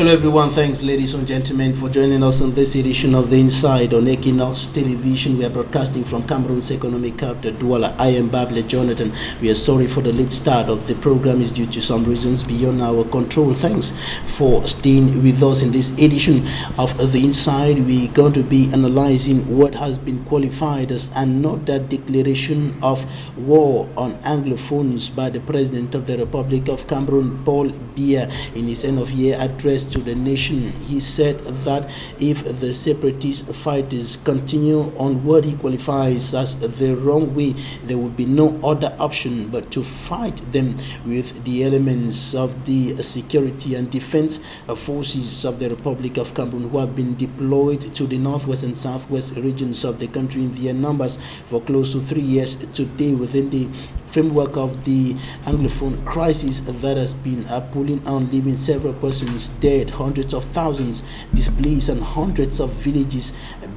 Hello everyone, thanks ladies and gentlemen for joining us on this edition of The Inside on Equinoxe Television. We are broadcasting from Cameroon's economic capital, Douala. I am Bable Jonathan. We are sorry for the late start of the program is due to some reasons beyond our control. Thanks for staying with us in this edition of The Inside. We're going to be analyzing what has been qualified as another declaration of war on Anglophones by the President of the Republic of Cameroon, Paul Biya, in his end-of-year address to the nation. He said that if the separatist fighters continue on what he qualifies as the wrong way, there will be no other option but to fight them with the elements of the security and defense forces of the Republic of Cameroon, who have been deployed to the northwest and southwest regions of the country in their numbers for close to 3 years today, within the framework of the Anglophone crisis that has been pulling on, leaving several persons dead, hundreds of thousands displaced, and hundreds of villages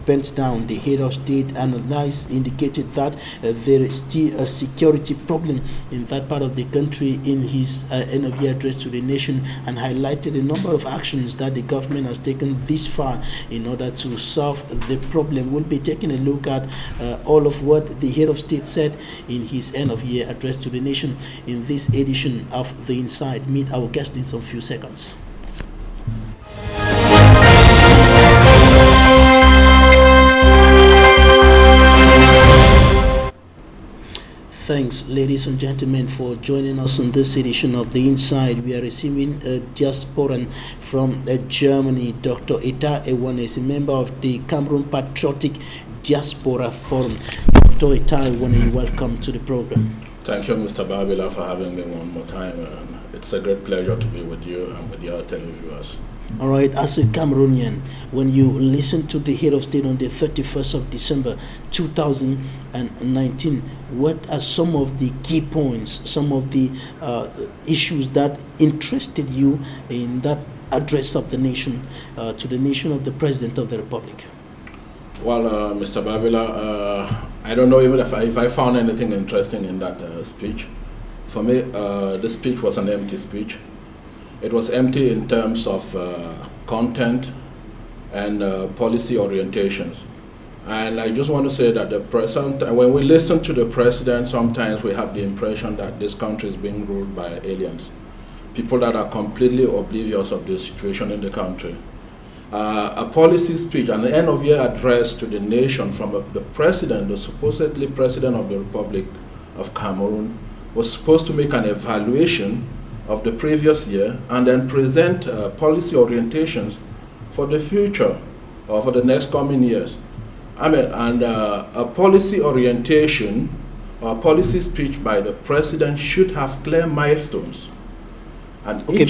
burnt down. The head of state analyzed indicated that there is still a security problem in that part of the country in his end-of-year address to the nation, and highlighted a number of actions that the government has taken this far in order to solve the problem. We'll be taking a look at all of what the head of state said in his end-of-year address to the nation in this edition of The Inside. Meet our guest in some few seconds. Thanks, ladies and gentlemen, for joining us on this edition of The Inside. We are receiving a diasporan from Germany. Dr. ETA is a member of the Cameroon Patriotic Diaspora Forum. Dr. ETA, welcome to the program. Thank you, Mr. Babila, for having me one more time. It's a great pleasure to be with you and with your televiewers. All right, as a Cameroonian, when you listen to the head of state on the 31st of December 2019, what are some of the key points, some of the issues that interested you in that address of the nation, to the nation of the President of the Republic? Well, Mr. Babila, I don't know even if I found anything interesting in that speech. For me, the speech was an empty speech. It was empty in terms of content and policy orientations. And I just want to say that the president, when we listen to the president, sometimes we have the impression that this country is being ruled by aliens, people that are completely oblivious of the situation in the country. A policy speech, an end-of-year address to the nation from the president, the supposedly president of the Republic of Cameroon, was supposed to make an evaluation of the previous year and then present policy orientations for the future or for the next coming years. And a policy orientation or policy speech by the president should have clear milestones. And okay,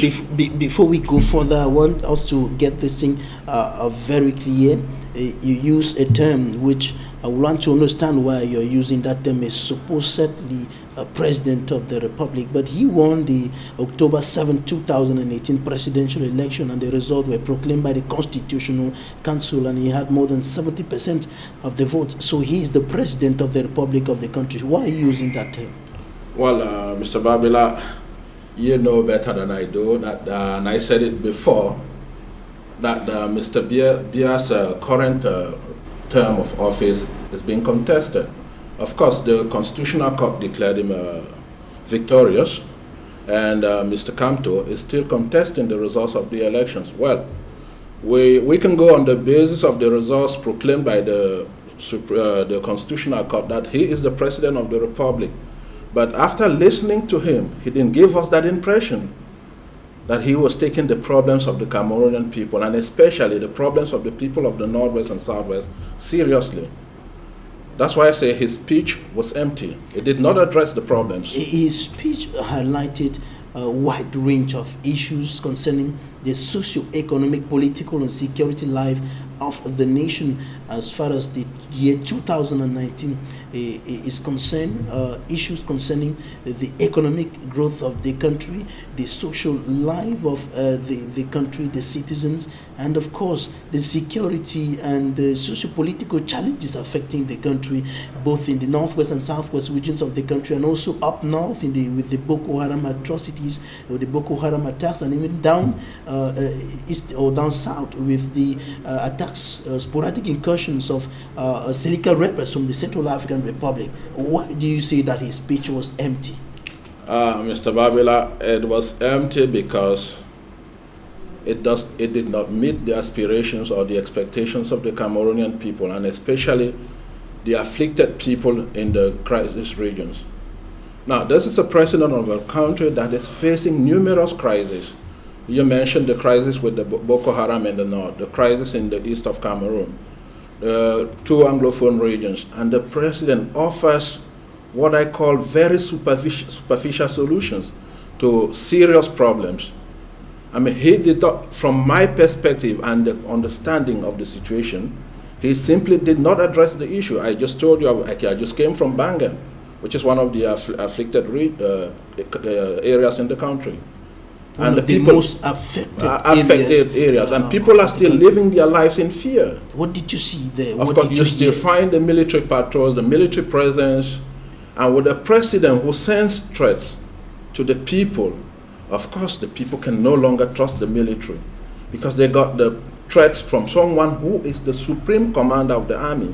before we go further, I want us to get this thing very clear. You use a term which I want to understand why you're using that term, is supposedly President of the Republic, but he won the October 7, 2018 presidential election, and the results were proclaimed by the Constitutional Council, and he had more than 70% of the vote. So he is the President of the Republic of the country. Why are you using that term? Well, Mr. Babila, you know better than I do that, and I said it before, that Mr. Biya's current term of office is being contested. Of course, the Constitutional Court declared him victorious, and Mr. Kamto is still contesting the results of the elections. Well, we can go on the basis of the results proclaimed by the Constitutional Court that he is the President of the Republic. But after listening to him, he didn't give us that impression that he was taking the problems of the Cameroonian people, and especially the problems of the people of the Northwest and Southwest, seriously. That's why I say his speech was empty. It did not address the problems. His speech highlighted a wide range of issues concerning the socio-economic, political, and security life of the nation as far as the year 2019 is concerned, issues concerning the economic growth of the country, the social life of the country, the citizens, and of course the security and the socio-political challenges affecting the country, both in the northwest and southwest regions of the country, and also up north with the Boko Haram atrocities or the Boko Haram attacks, and even down east or down south with the attacks, sporadic incursions of Selika rebels from the Central African Republic. Why do you say that his speech was empty? Mr. Babila, it was empty because it did not meet the aspirations or the expectations of the Cameroonian people, and especially the afflicted people in the crisis regions. Now, this is a president of a country that is facing numerous crises. You mentioned the crisis with the Boko Haram in the north, the crisis in the east of Cameroon, the two Anglophone regions, and the president offers what I call very superficial solutions to serious problems. I mean, he did not, from my perspective and the understanding of the situation, he simply did not address the issue. I just told you, I just came from Bangan, which is one of the afflicted areas in the country. And the most affected areas. And people are still living their lives in fear. What did you see there? Of course, you still find the military patrols, the military presence, and with a president who sends threats to the people, of course, the people can no longer trust the military because they got the threats from someone who is the supreme commander of the army,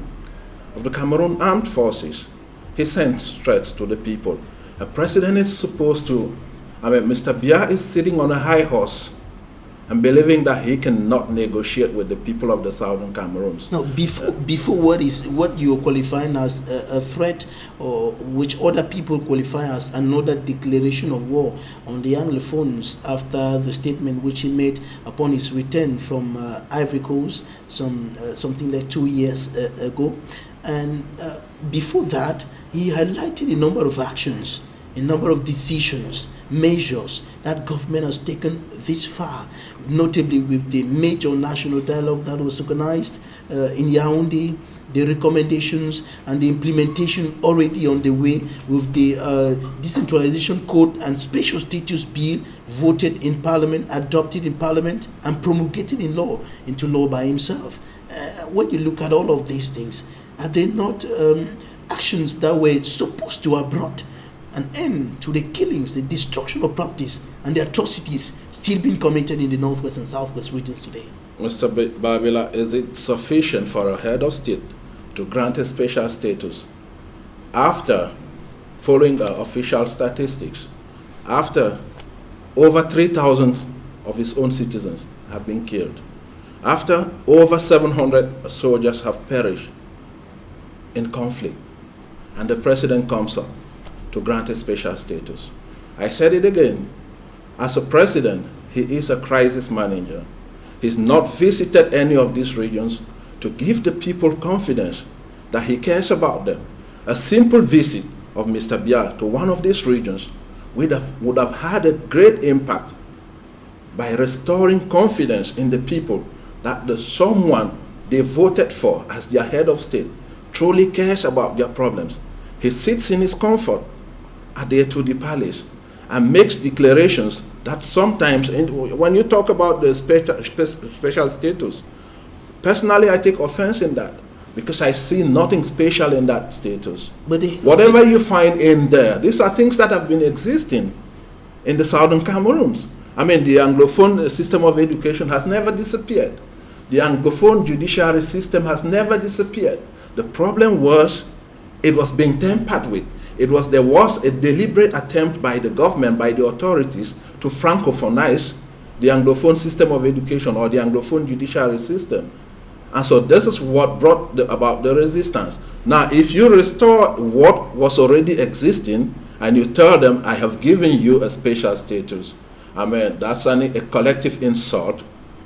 of the Cameroon Armed Forces. He sends threats to the people. A president is supposed to, Mr. Biya is sitting on a high horse and believing that he cannot negotiate with the people of the southern Cameroons. Now, before what you are qualifying as a threat, or which other people qualify as another declaration of war on the Anglophones after the statement which he made upon his return from Ivory Coast something like 2 years ago. And before that, he highlighted a number of actions, a number of decisions, measures that government has taken this far, notably with the major national dialogue that was organized in Yaoundé, the recommendations and the implementation already on the way with the decentralization code and special status bill voted in parliament, adopted in parliament, and promulgated into law by himself. When you look at all of these things, are they not actions that were supposed to have brought an end to the killings, the destruction of properties, and the atrocities still being committed in the northwest and southwest regions today? Mr. Babila, is it sufficient for a head of state to grant a special status after following official statistics, after over 3,000 of his own citizens have been killed, after over 700 soldiers have perished in conflict, and the president comes up to grant a special status? I said it again, as a president, he is a crisis manager. He's not visited any of these regions to give the people confidence that he cares about them. A simple visit of Mr. Biya to one of these regions would have had a great impact by restoring confidence in the people that someone they voted for as their head of state truly cares about their problems. He sits in his comfort at the Etudi Palace and makes declarations that sometimes, when you talk about the special status, personally I take offense in that because I see nothing special in that status. But whatever you find in there, these are things that have been existing in the southern Cameroons. I mean, the Anglophone system of education has never disappeared. The Anglophone judiciary system has never disappeared. The problem was it was being tampered with. There was a deliberate attempt by the government, by the authorities, to francophonize the Anglophone system of education or the Anglophone judiciary system. And so this is what brought about the resistance. Now, if you restore what was already existing and you tell them, I have given you a special status, I mean, that's a collective insult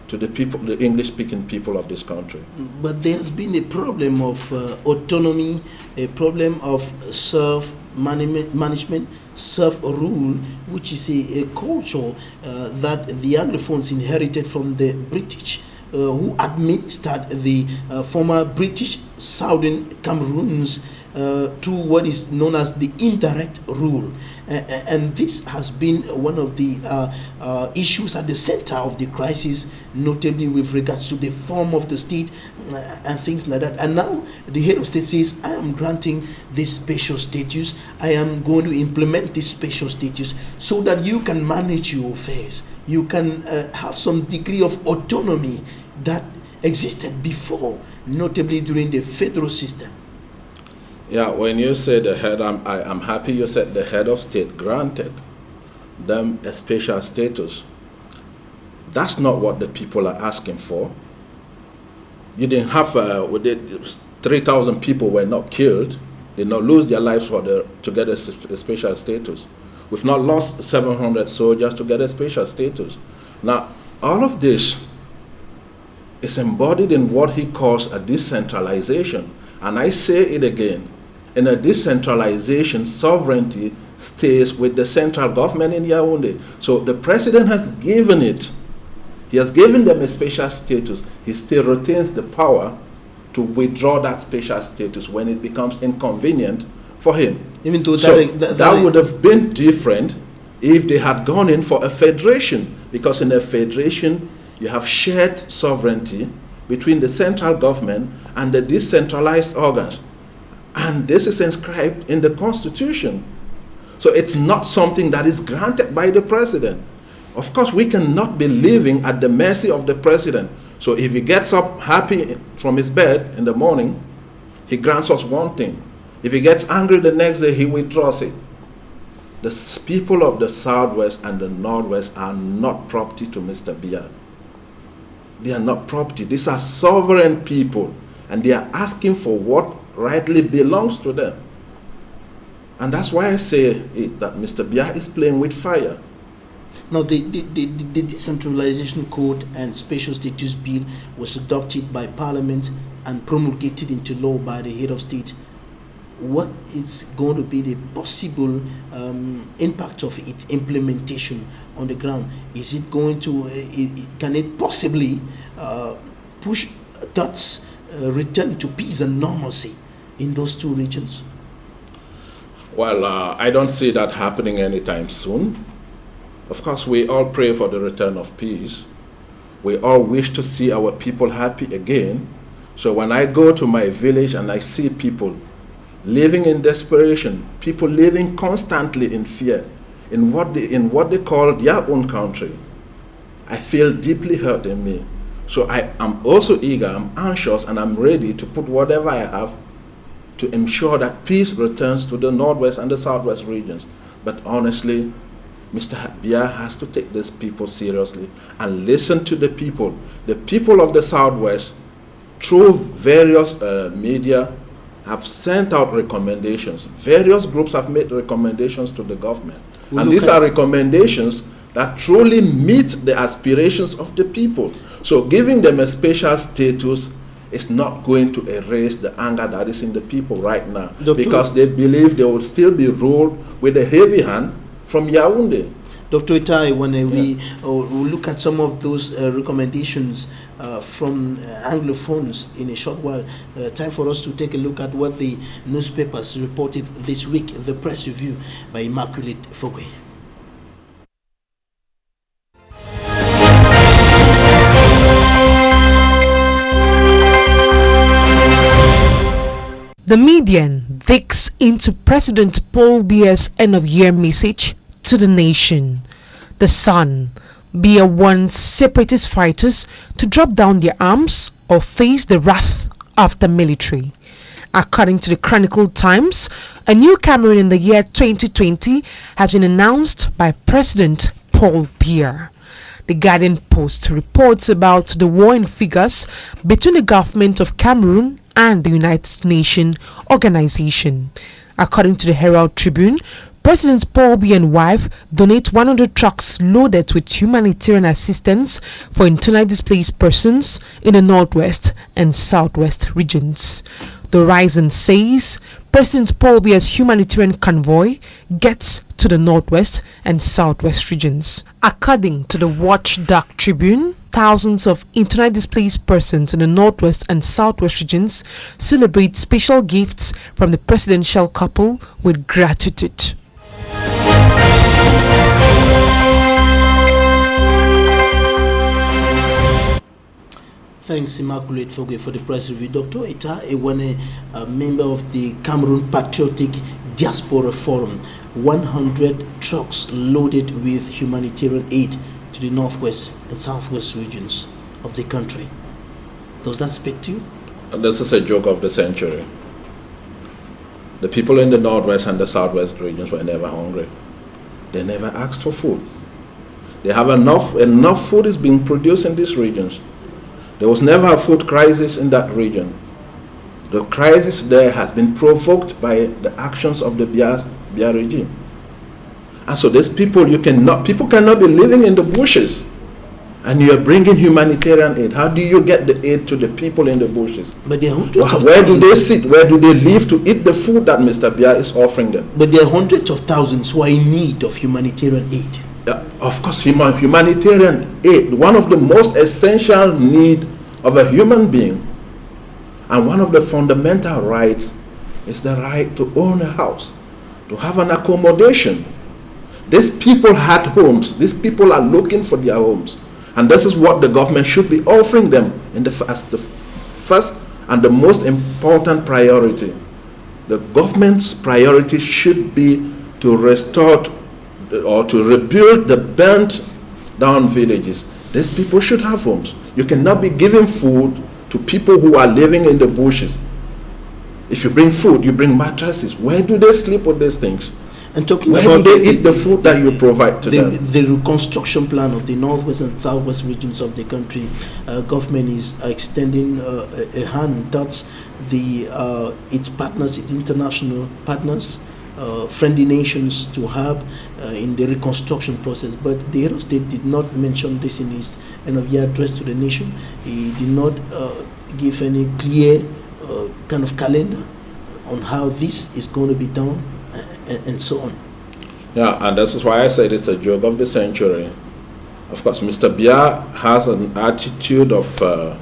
to the people, the English-speaking people of this country. But there's been a problem of autonomy, a problem of self-management, self-rule, which is a culture that the Anglophones inherited from the British who administered the former British Southern Cameroons to what is known as the indirect rule. And this has been one of the issues at the center of the crisis, notably with regards to the form of the state and things like that. And now the head of state says, I am granting this special status, I am going to implement this special status so that you can manage your affairs, you can have some degree of autonomy that existed before, notably during the federal system. Yeah, when you say the head, I'm happy you said the head of state granted them a special status. That's not what the people are asking for. You didn't have 3,000 people were not killed, did not lose their lives to get a special status. We've not lost 700 soldiers to get a special status. Now, all of this is embodied in what he calls a decentralization. And I say it again, in a decentralization, sovereignty stays with the central government in Yaoundé. So the president has given it. He has given them a special status. He still retains the power to withdraw that special status when it becomes inconvenient for him. Even though that would have been different if they had gone in for a federation, because in a federation you have shared sovereignty between the central government and the decentralized organs. And this is inscribed in the Constitution. So it's not something that is granted by the president. Of course, we cannot be living at the mercy of the president. So if he gets up happy from his bed in the morning, he grants us one thing. If he gets angry the next day, he withdraws it. The people of the Southwest and the Northwest are not property to Mr. Biya. They are not property. These are sovereign people, and they are asking for what rightly belongs to them. And that's why I say that Mr. Biya is playing with fire. Now, the Decentralization Code and Special Status Bill was adopted by Parliament and promulgated into law by the head of state. What is going to be the possible impact of its implementation on the ground? Is it going to, can it possibly push thoughts return to peace and normalcy in those two regions? Well, I don't see that happening anytime soon. Of course, we all pray for the return of peace. We all wish to see our people happy again. So when I go to my village and I see people living in desperation, people living constantly in fear, in what they call their own country, I feel deeply hurt in me. So I am also eager, I'm anxious, and I'm ready to put whatever I have to ensure that peace returns to the Northwest and the Southwest regions. But honestly, Mr. Biya has to take these people seriously and listen to the people. The people of the Southwest, through various media, have sent out recommendations. Various groups have made recommendations to the government. And these are recommendations that truly meet the aspirations of the people. So giving them a special status is not going to erase the anger that is in the people right now, because they believe they will still be ruled with a heavy hand from Yaoundé. Dr. Itai, when we look at some of those recommendations from Anglophones in a short while, time for us to take a look at what the newspapers reported this week, the press review by Immaculate Fogwe. The median digs into President Paul Biya's end-of-year message to the nation. The Sun: Biya wants separatist fighters to drop down their arms or face the wrath of the military. According to the Chronicle Times, a new Cameroon in the year 2020 has been announced by President Paul Biya. The Guardian Post reports about the warring figures between the government of Cameroon and the United Nations Organization. According to the Herald Tribune, President Paul Biya and wife donate 100 trucks loaded with humanitarian assistance for internally displaced persons in the Northwest and Southwest regions. The Horizon says President Paul Biya's humanitarian convoy gets to the Northwest and Southwest regions. According to the Watchdog Tribune, thousands of internally displaced persons in the northwest and southwest regions celebrate special gifts from the presidential couple with gratitude. Thanks, Immaculate Fogue, for the press review. Dr. ETA, a member of the Cameroon Patriotic Diaspora Forum, 100 trucks loaded with humanitarian aid to the northwest and southwest regions of the country. Does that speak to you? This is a joke of the century. The people in the northwest and the southwest regions were never hungry. They never asked for food. They have enough food is being produced in these regions. There was never a food crisis in that region. The crisis there has been provoked by the actions of the Biya regime. And so these people, people cannot be living in the bushes, and you are bringing humanitarian aid. How do you get the aid to the people in the bushes? But where do they sit? Where do they live to eat the food that Mr. Biya is offering them? But there are hundreds of thousands who are in need of humanitarian aid. Of course, humanitarian aid, one of the most essential needs of a human being, and one of the fundamental rights, is the right to own a house, to have an accommodation. These people had homes. These people are looking for their homes, and this is what the government should be offering them as the first and the most important priority. The government's priority should be to restore or to rebuild the burnt down villages. These people should have homes. You cannot be giving food to people who are living in the bushes. If you bring food, you bring mattresses. Where do they sleep with these things? And talking Where about do they eat the food that you provide to them? The reconstruction plan of the northwest and southwest regions of the country, government is extending a hand towards its partners, its international partners, friendly nations to help in the reconstruction process. But the head of state did not mention this in his end of year address to the nation. He did not give any clear kind of calendar on how this is going to be done and so on. Yeah, and this is why I said it's a joke of the century. Of course, Mr. Biya has an attitude of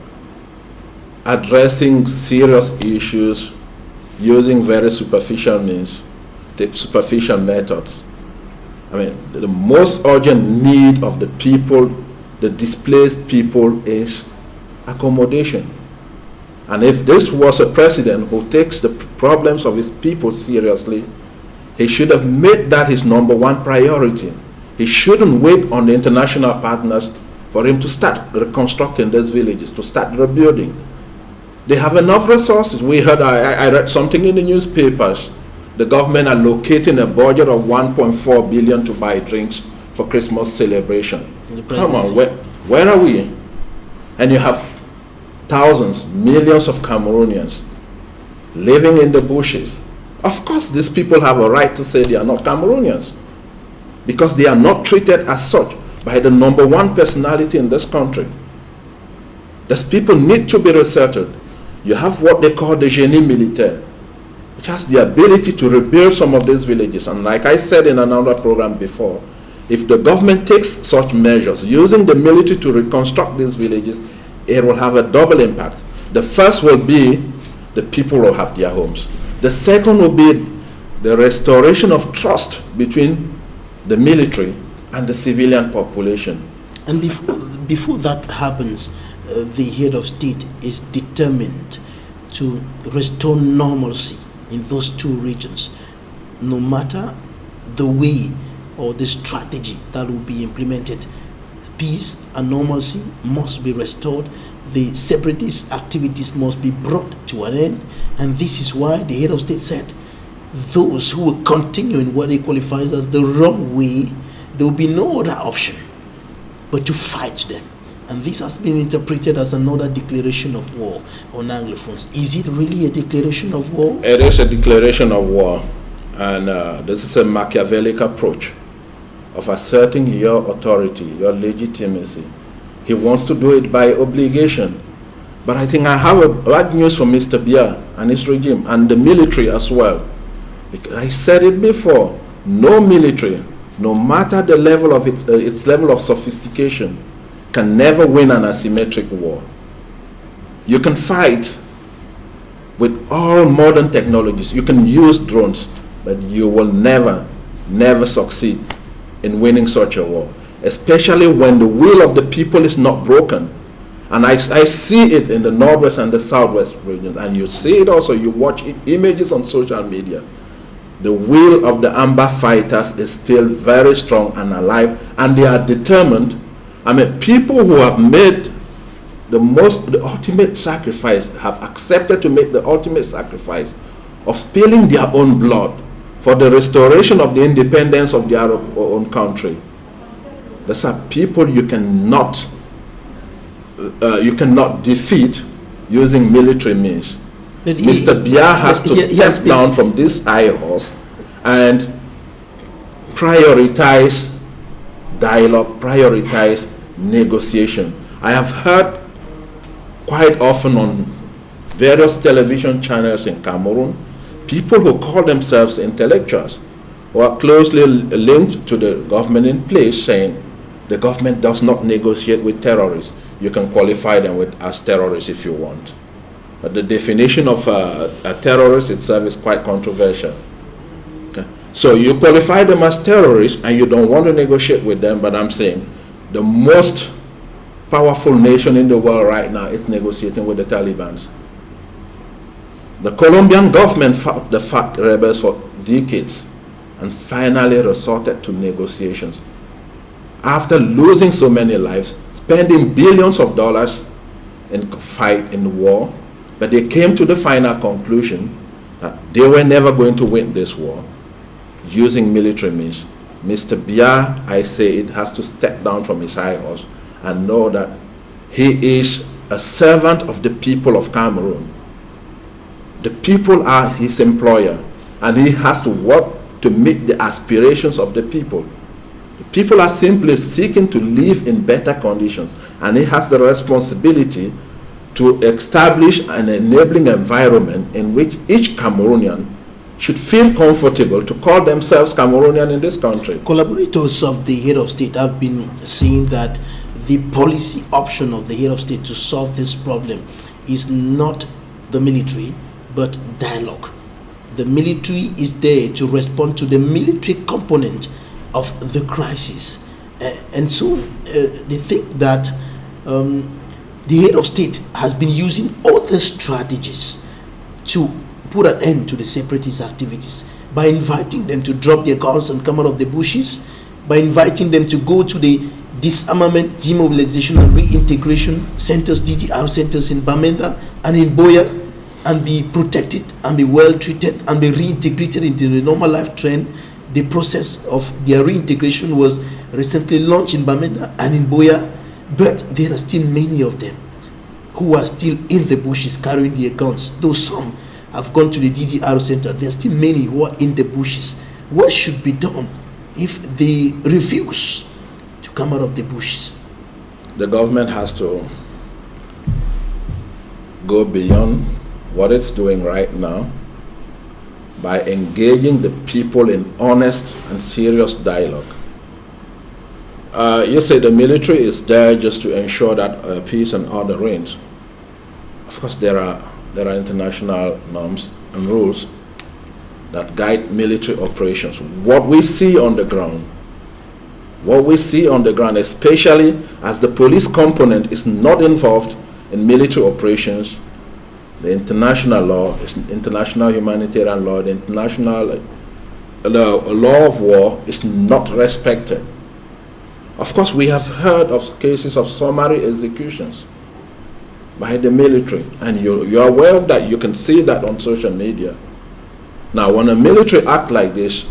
addressing serious issues using very superficial means, superficial methods. I mean, the most urgent need of the people, the displaced people, is accommodation. And if this was a president who takes the problems of his people seriously, he should have made that his number one priority. He shouldn't wait on the international partners for him to start reconstructing these villages, to start rebuilding. They have enough resources. We heard, I read something in the newspapers. The government allocating a budget of 1.4 billion to buy drinks for Christmas celebration. Come on, where are we? And you have thousands, millions of Cameroonians living in the bushes. Of course, these people have a right to say they are not Cameroonians, because they are not treated as such by the number one personality in this country. These people need to be resettled. You have what they call the génie militaire, which has the ability to rebuild some of these villages. And like I said in another program before, if the government takes such measures, using the military to reconstruct these villages, it will have a double impact. The first will be the people will have their homes. The second will be the restoration of trust between the military and the civilian population. And before that happens, the head of state is determined to restore normalcy in those two regions, no matter the way or the strategy that will be implemented. Peace and normalcy must be restored. The separatist activities must be brought to an end, and this is why the head of state said those who will continue in what he qualifies as the wrong way, there will be no other option but to fight them. And this has been interpreted as another declaration of war on Anglophones. Is it really a declaration of war? It is a declaration of war, and this is a Machiavellic approach of asserting your authority, your legitimacy. He wants to do it by obligation. But I think I have a bad news for Mr. Biya and his regime, and the military as well. Because I said it before, no military, no matter the level of its level of sophistication, can never win an asymmetric war. You can fight with all modern technologies. You can use drones, but you will never succeed in winning such a war, especially when the will of the people is not broken. And I see it in the Northwest and the Southwest regions, and you see it also, you watch images on social media. The will of the Amba fighters is still very strong and alive, and they are determined. I mean, people who have made the ultimate sacrifice, have accepted to make the ultimate sacrifice of spilling their own blood for the restoration of the independence of their own country. These are people you cannot defeat using military means. Mr. Biya has to step down from this high horse and prioritize dialogue, prioritize negotiation. I have heard quite often on various television channels in Cameroon, people who call themselves intellectuals, who are closely linked to the government in place, saying the government does not negotiate with terrorists. You can qualify them as terrorists if you want. But the definition of a terrorist itself is quite controversial. Okay? So you qualify them as terrorists and you don't want to negotiate with them, but I'm saying the most powerful nation in the world right now is negotiating with the Taliban. The Colombian government fought the FARC rebels for decades and finally resorted to negotiations. After losing so many lives, spending billions of dollars in fight in war, but they came to the final conclusion that they were never going to win this war using military means. Mr. Biya, I say it, has to step down from his high horse and know that he is a servant of the people of Cameroon. The people are his employer, and he has to work to meet the aspirations of the people. The people are simply seeking to live in better conditions, and he has the responsibility to establish an enabling environment in which each Cameroonian should feel comfortable to call themselves Cameroonian in this country. Collaborators of the head of state have been saying that the policy option of the head of state to solve this problem is not the military, but dialogue. The military is there to respond to the military component of the crisis. And so they think that the head of state has been using other strategies to put an end to the separatist activities by inviting them to drop their guns and come out of the bushes, by inviting them to go to the disarmament, demobilization and reintegration centers, DDR centers in Bamenda and in Boya, and be protected and be well treated and be reintegrated into the normal life trend. The process of their reintegration was recently launched in Bamenda and in Boya, but there are still many of them who are still in the bushes carrying their guns. Though some have gone to the DDR center, there are still many who are in the bushes. What should be done if they refuse to come out of the bushes? The government has to go beyond what it's doing right now by engaging the people in honest and serious dialogue. You say the military is there just to ensure that peace and order reigns. Of course, there are international norms and rules that guide military operations. What we see on the ground, especially as the police component is not involved in military operations, the international law, international humanitarian law, the international law of war is not respected. Of course, we have heard of cases of summary executions by the military, and you're aware of that. You can see that on social media. Now, when a military act like this,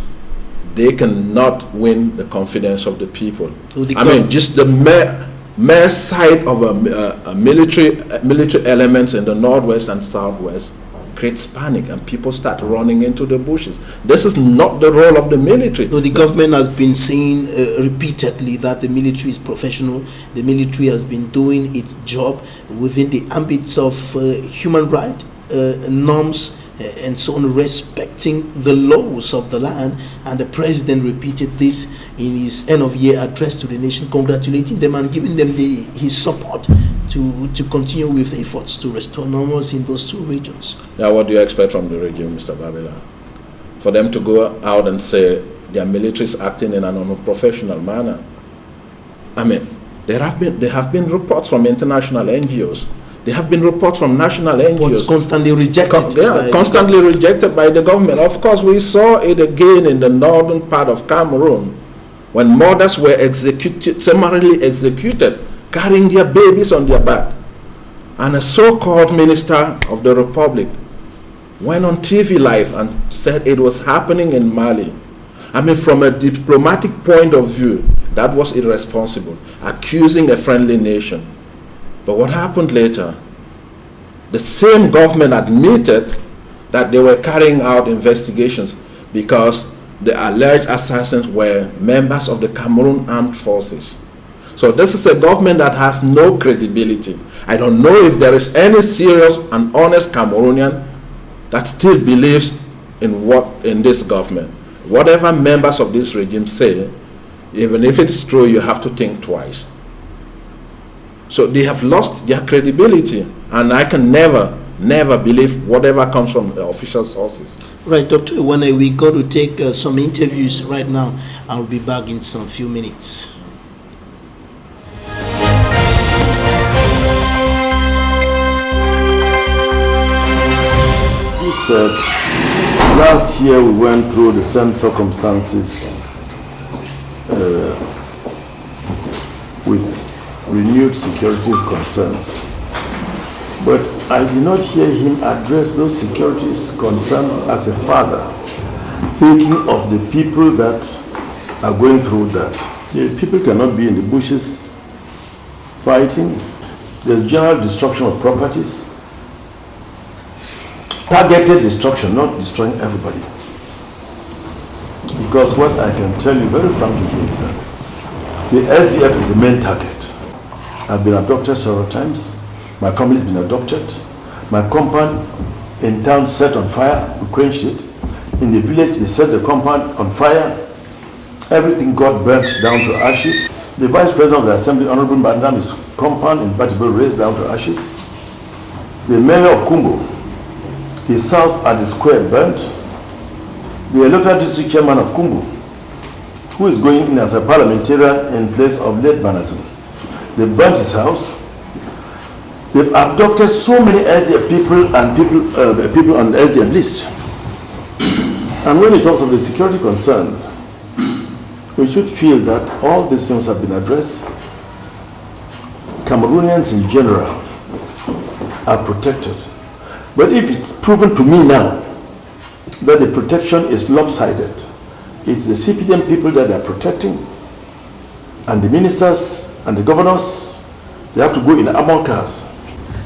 they cannot win the confidence of the people. Just the mere sight of a military elements in the Northwest and Southwest creates panic, and people start running into the bushes. This is not the role of the military. No, the government has been saying repeatedly that the military is professional. The military has been doing its job within the ambits of human rights norms and so on, respecting the laws of the land. And the president repeated this in his end of year address to the nation, congratulating them and giving them his support to continue with the efforts to restore normalcy in those two regions. Yeah, what do you expect from the regime, Mr. Babila? For them to go out and say their military is acting in an unprofessional manner. I mean, there have been reports from international NGOs. There have been reports from national NGOs. What's constantly rejected. Constantly rejected by the government. Of course, we saw it again in the northern part of Cameroon when mothers were summarily executed, carrying their babies on their back. And a so-called minister of the Republic went on TV live and said it was happening in Mali. I mean, from a diplomatic point of view, that was irresponsible, accusing a friendly nation. But what happened later? The same government admitted that they were carrying out investigations because the alleged assassins were members of the Cameroon Armed Forces. So this is a government that has no credibility. I don't know if there is any serious and honest Cameroonian that still believes in this government. Whatever members of this regime say, even if it's true, you have to think twice. So they have lost their credibility, and I can never believe whatever comes from the official sources. Right, Dr. When we go to take some interviews right now, I'll be back in some few minutes. He said, last year we went through the same circumstances with renewed security concerns. But I did not hear him address those security concerns as a father, thinking of the people that are going through that. The people cannot be in the bushes fighting. There's general destruction of properties. Targeted destruction, not destroying everybody. Because what I can tell you very frankly here is that the SDF is the main target. I've been abducted several times. My family's been abducted. My compound in town set on fire, we quenched it. In the village, they set the compound on fire. Everything got burnt down to ashes. The Vice President of the Assembly, Honorable Madam's compound in Batibel raised down to ashes. The Mayor of Kumbo, his house at the square burnt. The electoral district chairman of Kumbo, who is going in as a parliamentarian in place of late Banazin, they burnt his house. They've abducted so many SDF people and people on the SDF list. And when he talks of the security concern, we should feel that all these things have been addressed. Cameroonians in general are protected. But if it's proven to me now that the protection is lopsided, it's the CPDM people that they're protecting, and the ministers and the governors, they have to go in armored cars.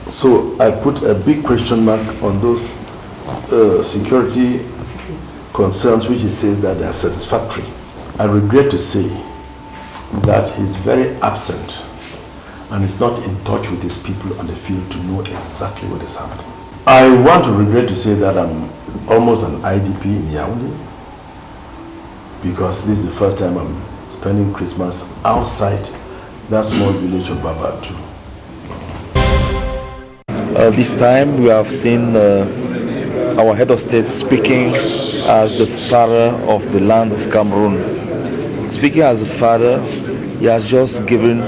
So I put a big question mark on those security concerns, which he says that they are satisfactory. I regret to say that he's very absent and is not in touch with his people on the field to know exactly what is happening. I want to regret to say that I'm almost an IDP in Yaoundé, because this is the first time I'm spending Christmas outside that small village of Babatu. This time we have seen our head of state speaking as the father of the land of Cameroon. Speaking as a father, he has just given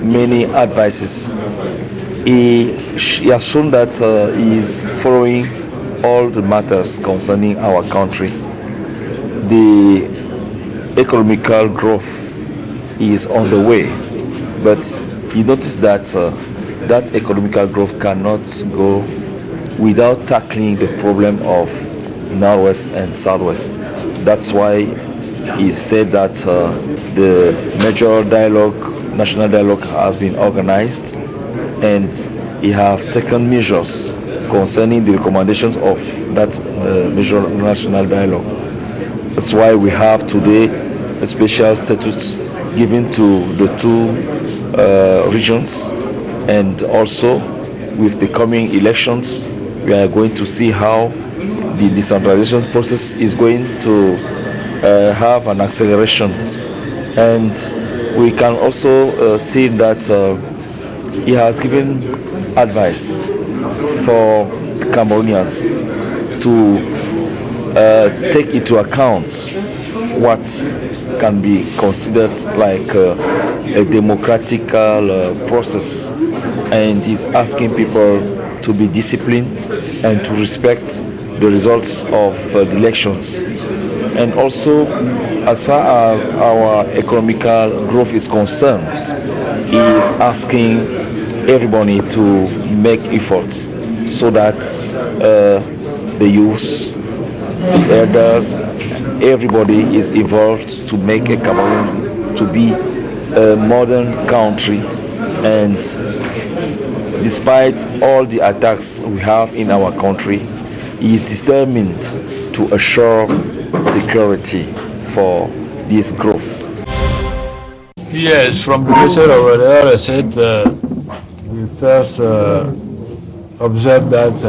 many advices. He has shown that he is following all the matters concerning our country. The economical growth is on the way, but he noticed that that economical growth cannot go without tackling the problem of Northwest and Southwest. That's why he said that the major dialogue, national dialogue, has been organized, and he has taken measures concerning the recommendations of that major national dialogue. That's why we have today a special status given to the two regions, and also with the coming elections, we are going to see how the decentralization process is going to have an acceleration. And we can also see that he has given advice for Cameroonians to take into account what can be considered like a democratic process, and he's asking people to be disciplined and to respect the results of the elections. And also, as far as our economical growth is concerned, he is asking everybody to make efforts so that the youth, the elders, everybody is involved to make a Cameroon to be a modern country. And despite all the attacks we have in our country, he is determined to assure security for this growth. Yes, from the message over there, I said we first observed that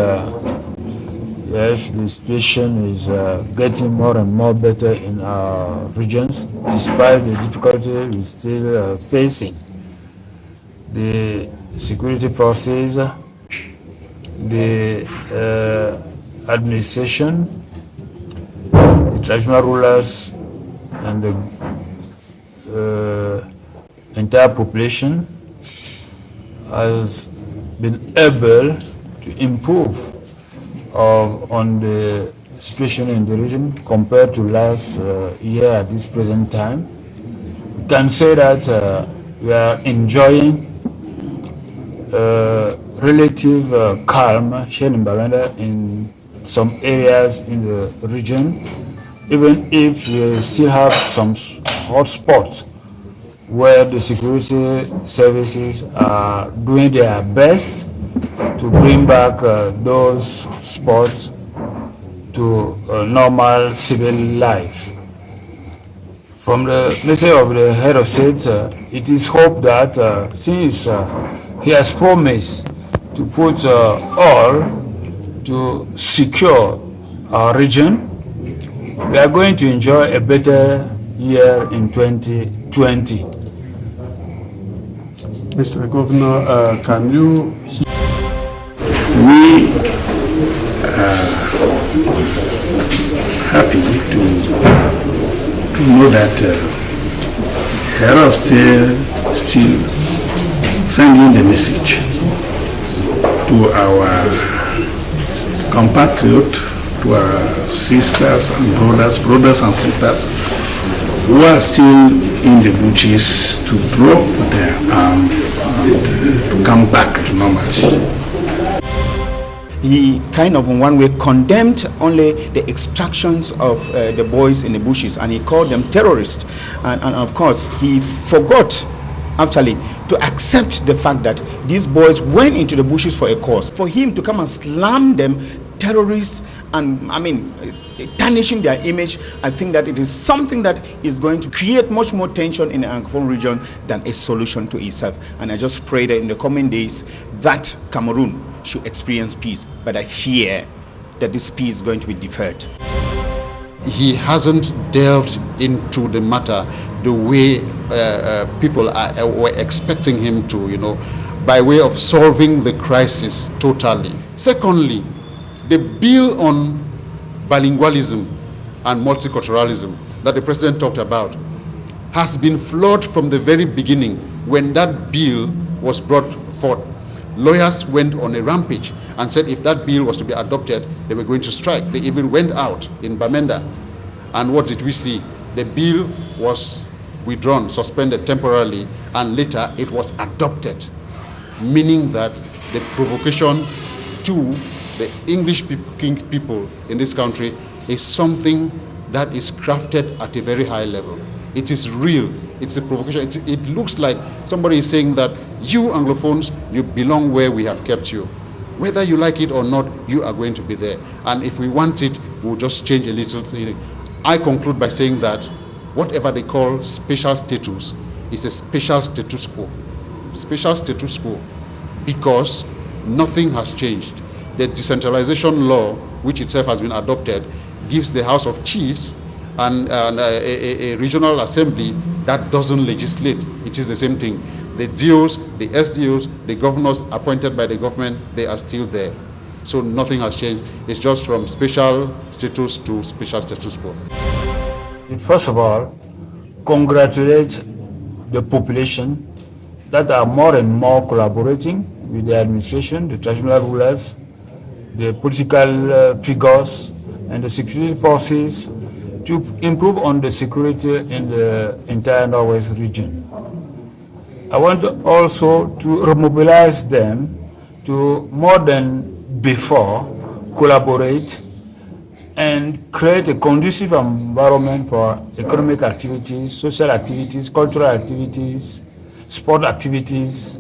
yes, the situation is getting more and more better in our regions, despite the difficulty we're still facing. The security forces, the administration, the traditional rulers, and the entire population has been able to improve on the situation in the region compared to last year at this present time. We can say that we are enjoying relative calm here in Bamenda in some areas in the region, even if we still have some hot spots where the security services are doing their best to bring back those spots to normal civil life. From the message of the head of state, it is hoped that since he has promised to put all to secure our region, we are going to enjoy a better year in 2020. Mr. Governor, can you... We are happy to know that head of state still sending the message to our compatriots, to our sisters and brothers and sisters who are still in the bushes to drop their arms and to come back to normalcy. He kind of in one way condemned only the extractions of the boys in the bushes, and he called them terrorists. And of course, he forgot actually to accept the fact that these boys went into the bushes for a cause. For him to come and slam them terrorists and, I mean, tarnishing their image, I think that it is something that is going to create much more tension in the Anglophone region than a solution to itself. And I just pray that in the coming days that Cameroon should experience peace, but I fear that this peace is going to be deferred. He hasn't delved into the matter the way people were expecting him to, you know, by way of solving the crisis totally. Secondly, the bill on bilingualism and multiculturalism that the president talked about has been flawed from the very beginning. When that bill was brought forth, lawyers went on a rampage and said if that bill was to be adopted, they were going to strike. They even went out in Bamenda. And what did we see? The bill was withdrawn, suspended temporarily, and later it was adopted, meaning that the provocation to the English-speaking people in this country is something that is crafted at a very high level. It is real. It's a provocation. It looks like somebody is saying that you Anglophones, you belong where we have kept you. Whether you like it or not, you are going to be there. And if we want it, we'll just change a little thing. I conclude by saying that whatever they call special status is a special status quo. Special status quo because nothing has changed. The decentralization law which itself has been adopted, gives the House of Chiefs and a regional assembly that doesn't legislate. It is the same thing. The DOs, the SDOs, the governors appointed by the government, they are still there. So nothing has changed. It's just from special status to special status quo. First of all, congratulate the population that are more and more collaborating with the administration, the traditional rulers, the political figures, and the security forces to improve on the security in the entire Northwest region. I want also to remobilize them to more than before collaborate and create a conducive environment for economic activities, social activities, cultural activities, sport activities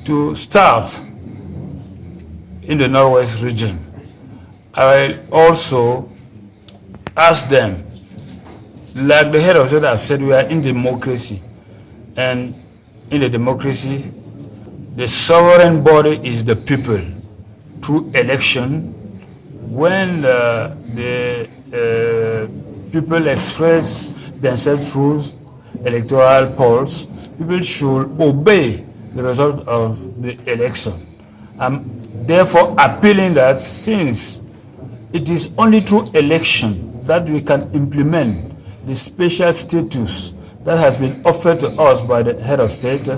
to start in the Northwest region. I also ask them, like the head of state has said, we are in democracy, and in the democracy, the sovereign body is the people through election. When the people express themselves through electoral polls, people should obey the result of the election. I'm therefore appealing that since it is only through election that we can implement the special status that has been offered to us by the head of state,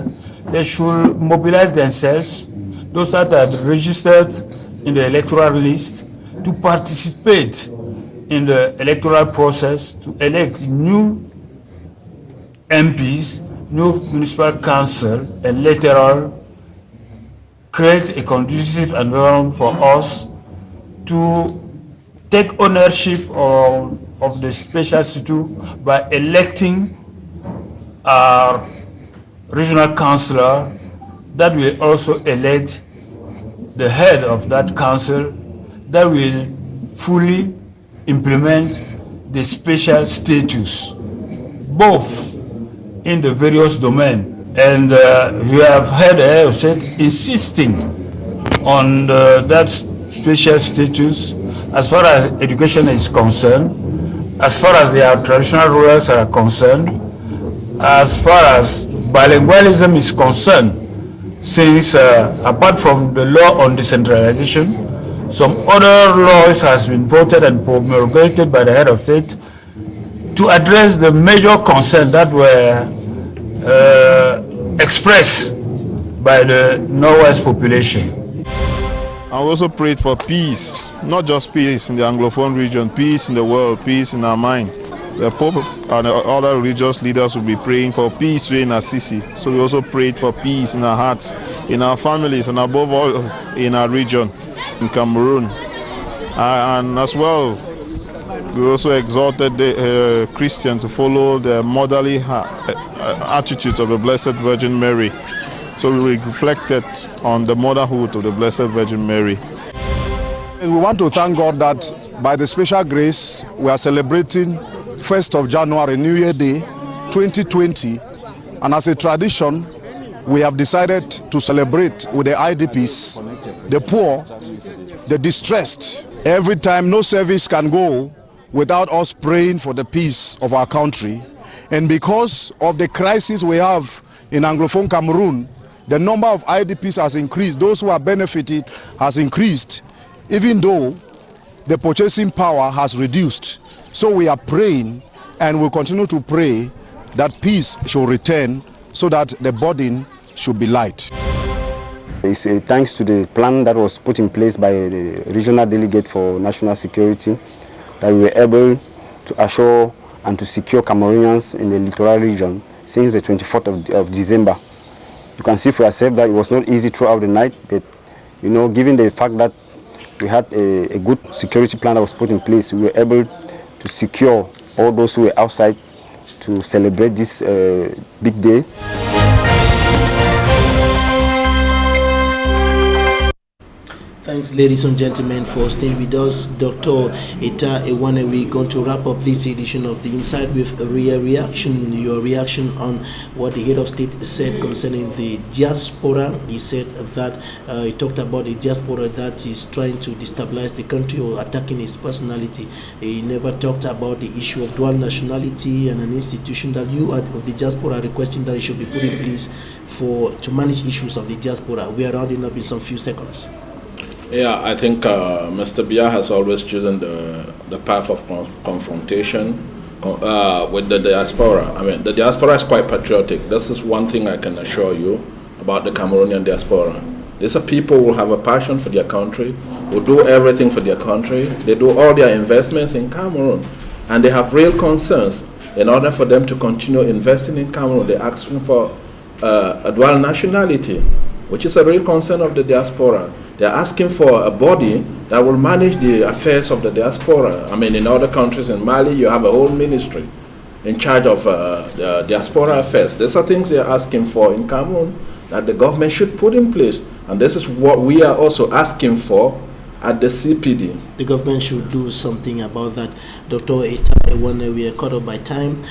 they should mobilize themselves, those that are registered in the electoral list, to participate in the electoral process to elect new MPs, new municipal council, and later on create a conducive environment for us to take ownership of the special statute by electing our regional councillor that will also elect the head of that council that will fully implement the special status, both in the various domains. And you have heard the head of state insisting on that special status as far as education is concerned, as far as their traditional rulers are concerned, as far as bilingualism is concerned, since apart from the law on decentralization, some other laws has been voted and promulgated by the head of state to address the major concerns that were expressed by the Northwest population. I also prayed for peace, not just peace in the Anglophone region, peace in the world, peace in our mind. The Pope and the other religious leaders will be praying for peace in Assisi. So we also prayed for peace in our hearts, in our families, and above all in our region, in Cameroon. And as well, we also exhorted the Christians to follow the motherly attitude of the Blessed Virgin Mary. So we reflected on the motherhood of the Blessed Virgin Mary. We want to thank God that by the special grace, we are celebrating 1st of January, New Year Day, 2020. And as a tradition, we have decided to celebrate with the IDPs, the poor, the distressed. Every time, no service can go without us praying for the peace of our country. And because of the crisis we have in Anglophone Cameroon, the number of IDPs has increased. Those who are benefited has increased, even though the purchasing power has reduced. So we are praying and will continue to pray that peace should return so that the burden should be light. It's thanks to the plan that was put in place by the regional delegate for national security that we were able to assure and to secure Cameroonians in the littoral region since the 24th of December. You can see for yourself that it was not easy throughout the night, but you know, given the fact that we had a good security plan that was put in place, we were able to secure all those who were outside to celebrate this big day. Thanks, ladies and gentlemen, for staying with us. Dr. ETA EKWAME, we're going to wrap up this edition of The Inside with a reaction, your reaction on what the head of state said concerning the diaspora. He said that he talked about the diaspora that is trying to destabilize the country or attacking his personality. He never talked about the issue of dual nationality and an institution that you of the diaspora are requesting that it should be put in place to manage issues of the diaspora. We are rounding up in some few seconds. Yeah, I think Mr. Biya has always chosen the path of confrontation with the diaspora. I mean, the diaspora is quite patriotic. This is one thing I can assure you about the Cameroonian diaspora. These are people who have a passion for their country, who do everything for their country. They do all their investments in Cameroon, and they have real concerns. In order for them to continue investing in Cameroon, they're asking for a dual nationality, which is a real concern of the diaspora. They're asking for a body that will manage the affairs of the diaspora. I mean, in other countries, in Mali, you have a whole ministry in charge of the diaspora affairs. These are things they're asking for in Cameroon that the government should put in place. And this is what we are also asking for at the CPD. The government should do something about that. Dr. ETA EKWAME, we are caught up by time.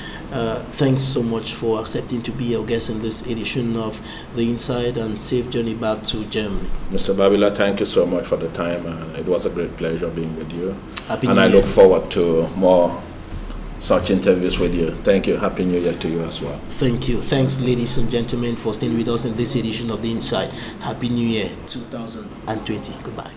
Thanks so much for accepting to be our guest in this edition of The Inside, and safe journey back to Germany. Mr. Babila, thank you so much for the time. It was a great pleasure being with you. Happy and New I Year. look forward to more such interviews with you. Thank you. Happy New Year to you as well. Thank you. Thanks, ladies and gentlemen, for staying with us in this edition of The Inside. Happy New Year 2020. Goodbye.